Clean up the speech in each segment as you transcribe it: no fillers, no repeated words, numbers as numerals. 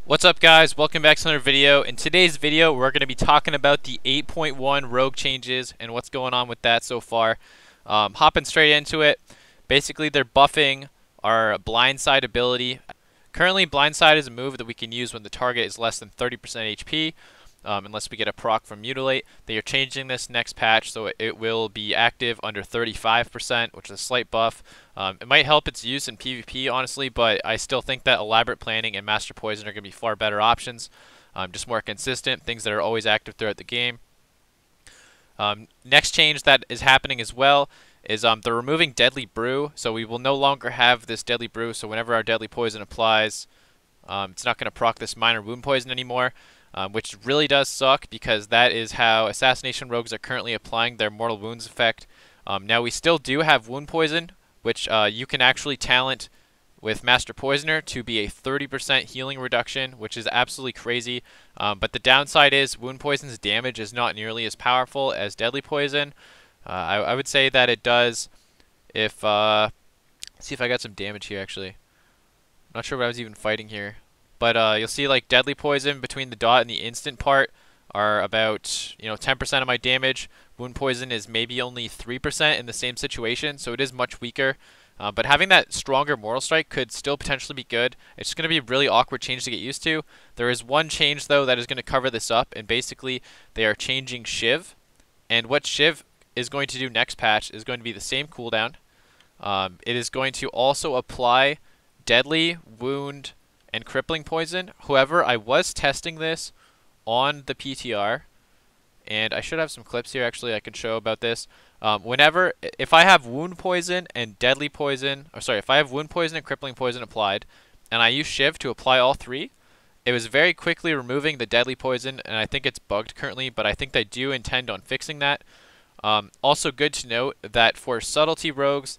What's up guys, welcome back to another video. In today's video we're going to be talking about the 8.1 rogue changes and what's going on with that so far. Hopping straight into it, basically they're buffing our Blindside ability. Currently Blindside is a move that we can use when the target is less than 30% HP, unless we get a proc from Mutilate. They are changing this next patch so it will be active under 35%, which is a slight buff. It might help its use in PvP, honestly, but I still think that Elaborate Planning and Master Poison are going to be far better options. Just more consistent, things that are always active throughout the game. Next change that is happening as well is they're removing Deadly Brew, so we will no longer have this Deadly Brew, so whenever our Deadly Poison applies, it's not going to proc this Minor Wound Poison anymore, which really does suck because that is how Assassination Rogues are currently applying their Mortal Wounds effect. Now we still do have Wound Poison, which you can actually talent with Master Poisoner to be a 30% healing reduction, which is absolutely crazy. But the downside is Wound Poison's damage is not nearly as powerful as Deadly Poison. I would say that it does if... let's see if I got some damage here, actually. I'm not sure what I was even fighting here. But you'll see like Deadly Poison between the dot and the instant part are about 10% of my damage. Wound Poison is maybe only 3% in the same situation, so it is much weaker. But having that stronger Mortal Strike could still potentially be good. It's going to be a really awkward change to get used to. There is one change, though, that is going to cover this up, and basically they are changing Shiv. And what Shiv is going to do next patch is going to be the same cooldown. It is going to also apply Deadly, Wound, and Crippling Poison. However, I was testing this on the PTR, and I should have some clips here actually I can show about this. If I have Wound Poison and Deadly Poison, if I have Wound Poison and Crippling Poison applied, and I use Shiv to apply all three, it was very quickly removing the Deadly Poison, and I think it's bugged currently, but I think they do intend on fixing that. Also good to note that for Subtlety Rogues,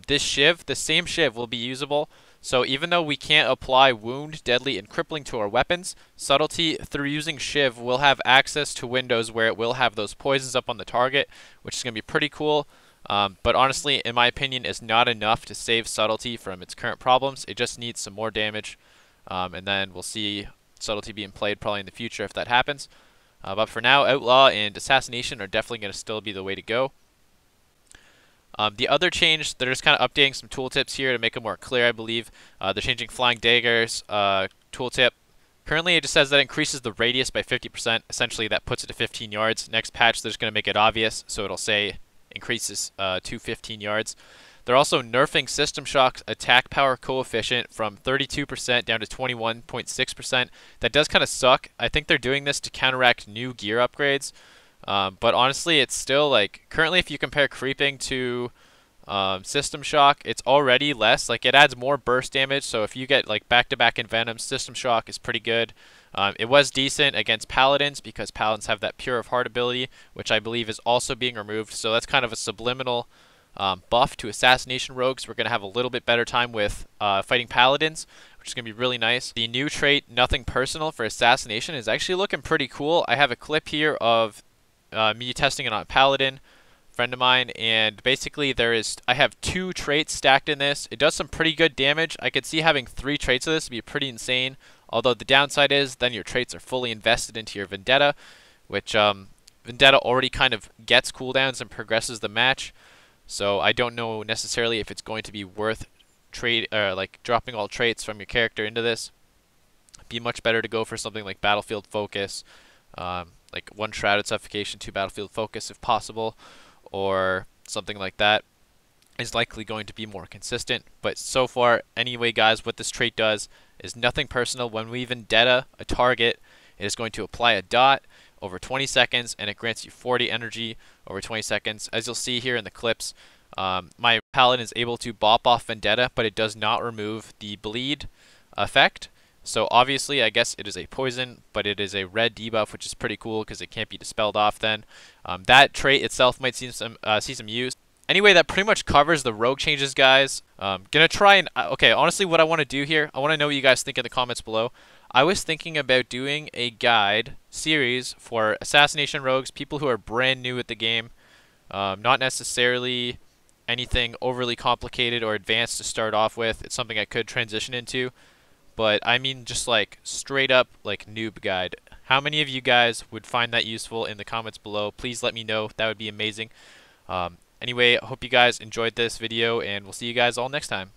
this Shiv, the same Shiv will be usable. So even though we can't apply Wound, Deadly, and Crippling to our weapons, Subtlety, through using Shiv, will have access to windows where it will have those poisons up on the target, which is going to be pretty cool. But honestly, in my opinion, is not enough to save Subtlety from its current problems. It just needs some more damage, and then we'll see Subtlety being played probably in the future if that happens. But for now, Outlaw and Assassination are definitely going to still be the way to go. The other change, they're just kind of updating some tooltips here to make it more clear, I believe. They're changing Flying Daggers tooltip. Currently, it just says that increases the radius by 50%. Essentially, that puts it to 15 yards. Next patch, they're just going to make it obvious, so it'll say increases to 15 yards. They're also nerfing System Shock's attack power coefficient from 32% down to 21.6%. That does kind of suck. I think they're doing this to counteract new gear upgrades. But honestly, it's still like currently if you compare creeping to System Shock, it's already less. Like it adds more burst damage. So if you get like back-to-back Envenom, System Shock is pretty good. It was decent against Paladins because Paladins have that Pure of Heart ability, which I believe is also being removed. So that's kind of a subliminal buff to Assassination Rogues. We're going to have a little bit better time with fighting Paladins, which is going to be really nice. The new trait, Nothing Personal for Assassination, is actually looking pretty cool. I have a clip here of me testing it on a Paladin friend of mine, and basically I have 2 traits stacked in this. It does some pretty good damage. I could see having 3 traits of this would be pretty insane, although the downside is then your traits are fully invested into your Vendetta, which Vendetta already kind of gets cooldowns and progresses the match, so I don't know necessarily if it's going to be worth like dropping all traits from your character into this. It'd be much better to go for something like Battlefield Focus, like 1 Shrouded Suffocation, 2 Battlefield Focus if possible, or something like that is likely going to be more consistent. But so far, anyway guys, what this trait does is Nothing Personal. When we Vendetta a target, it is going to apply a dot over 20 seconds, and it grants you 40 energy over 20 seconds. As you'll see here in the clips, my Paladin is able to bop off Vendetta, but it does not remove the bleed effect. So obviously, I guess it is a poison, but it is a red debuff, which is pretty cool because it can't be dispelled off then. That trait itself might see some use. Anyway, that pretty much covers the rogue changes, guys. Gonna try and... okay, honestly, what I want to do here, I want to know what you guys think in the comments below. I was thinking about doing a guide series for Assassination Rogues, people who are brand new at the game. Not necessarily anything overly complicated or advanced to start off with. It's something I could transition into. but I mean just like straight up like noob guide. How many of you guys would find that useful in the comments below? Please let me know. That would be amazing. Anyway, I hope you guys enjoyed this video, and we'll see you guys all next time.